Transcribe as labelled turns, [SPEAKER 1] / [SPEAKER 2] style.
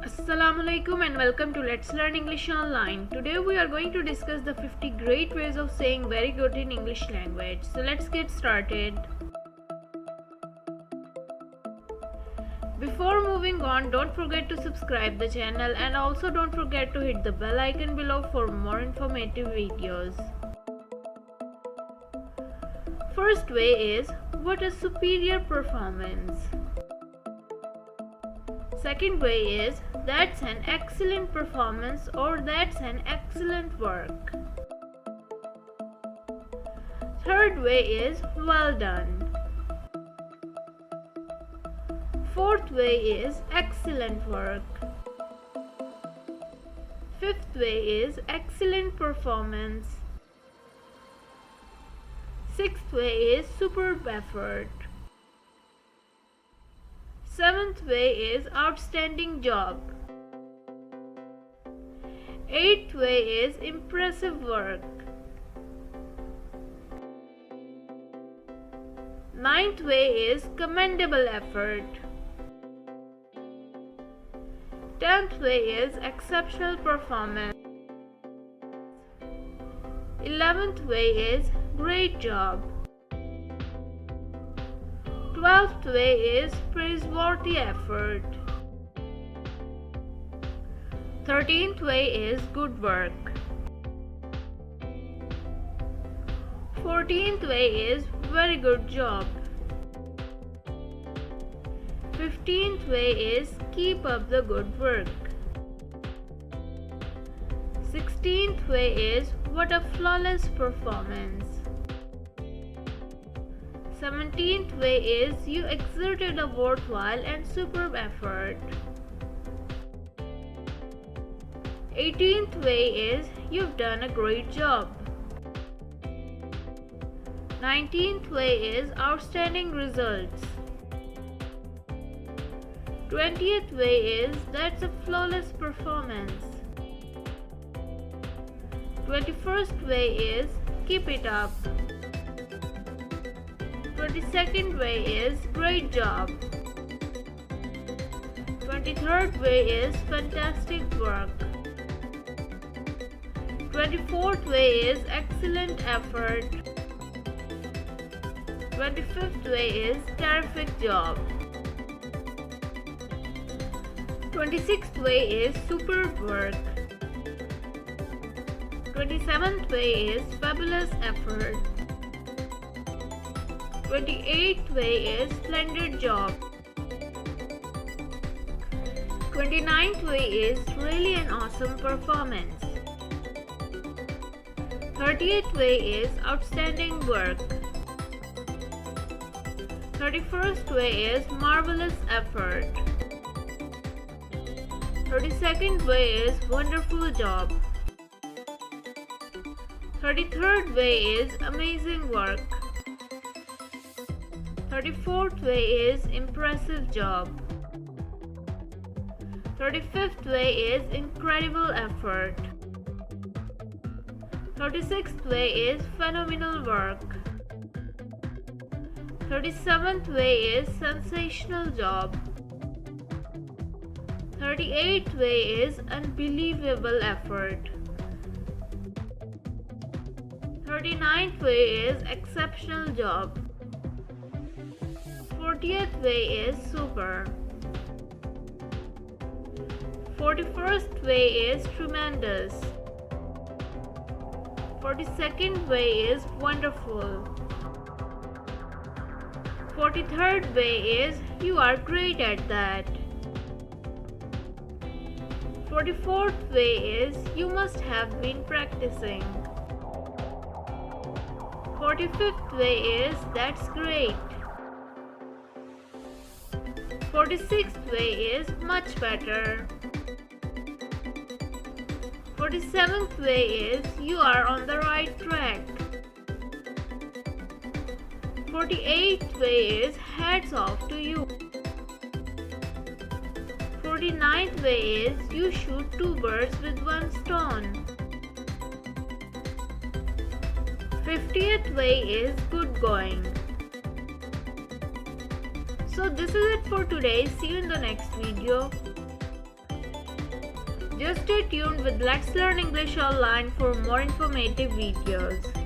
[SPEAKER 1] Assalamualaikum and welcome to Let's Learn English Online. Today we are going to discuss the 50 great ways of saying very good in English language. So let's get started. Before moving on, don't forget to subscribe the channel and also don't forget to hit the bell icon below for more informative videos. First way is, what a superior performance. Second way is, that's an excellent performance or that's an excellent work. Third way is, well done. Fourth way is, excellent work. Fifth way is, excellent performance. Sixth way is, superb effort. Seventh way is, outstanding job. Eighth way is, impressive work. Ninth way is, commendable effort. 10th way is, exceptional performance. 11th way is, great job. 12th way is, praiseworthy effort. 13th way is, good work. 14th way is, very good job. 15th way is, keep up the good work. 16th way is, what a flawless performance. 17th way is, you exerted a worthwhile and superb effort. 18th way is, you've done a great job. 19th way is, outstanding results. 20th way is, that's a flawless performance. 21st way is, keep it up. 22nd way is, great job. 23rd way is, fantastic work. 24th way is, excellent effort. 25th way is, terrific job. 26th way is, superb work. 27th way is, fabulous effort. 28th way is, splendid job. 29th way is, really an awesome performance. 30th way is, outstanding work. 31st way is, marvelous effort. 32nd way is, wonderful job. 33rd way is, amazing work. 34th way is, impressive job. 35th way is, incredible effort. 36th way is, phenomenal work. 37th way is, sensational job. 38th way is, unbelievable effort. 39th way is, exceptional job. 40th way is, super. 41st way is, tremendous. 42nd way is, wonderful. 43rd way is, you are great at that. 44th way is, you must have been practicing. 45th way is, that's great. 46th way is, much better. 47th way is, you are on the right track. 48th way is, hats off to you. 49th way is, you shoot two birds with one stone. 50th way is, good going. So this is it for today. See you in the next video. Just stay tuned with Let's Learn English Online for more informative videos.